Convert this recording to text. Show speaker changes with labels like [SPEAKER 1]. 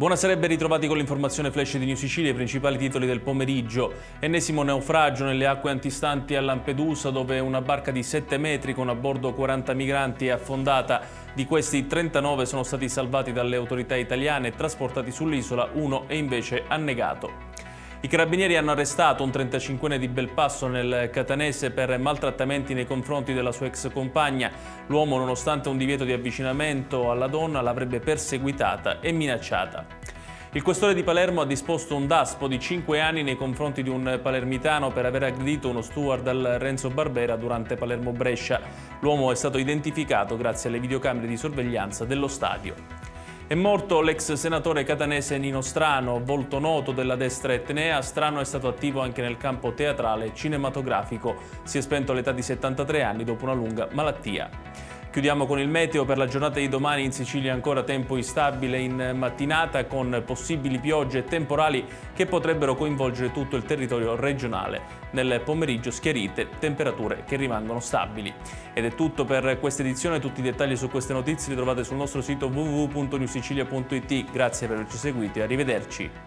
[SPEAKER 1] Buonasera e ben ritrovati con l'informazione flash di New Sicilia, i principali titoli del pomeriggio. Ennesimo naufragio nelle acque antistanti a Lampedusa, dove una barca di 7 metri con a bordo 40 migranti è affondata. Di questi 39 sono stati salvati dalle autorità italiane e trasportati sull'isola, uno è invece annegato. I carabinieri hanno arrestato un 35enne di Belpasso nel Catanese per maltrattamenti nei confronti della sua ex compagna. L'uomo, nonostante un divieto di avvicinamento alla donna, l'avrebbe perseguitata e minacciata. Il questore di Palermo ha disposto un daspo di 5 anni nei confronti di un palermitano per aver aggredito uno steward al Renzo Barbera durante Palermo-Brescia. L'uomo è stato identificato grazie alle videocamere di sorveglianza dello stadio. È morto l'ex senatore catanese Nino Strano, volto noto della destra etnea. Strano è stato attivo anche nel campo teatrale e cinematografico. Si è spento all'età di 73 anni dopo una lunga malattia. Chiudiamo con il meteo. Per la giornata di domani in Sicilia ancora tempo instabile in mattinata con possibili piogge e temporali che potrebbero coinvolgere tutto il territorio regionale. Nel pomeriggio schiarite, temperature che rimangono stabili. Ed è tutto per questa edizione. Tutti i dettagli su queste notizie li trovate sul nostro sito www.newsicilia.it. Grazie per averci seguito e arrivederci.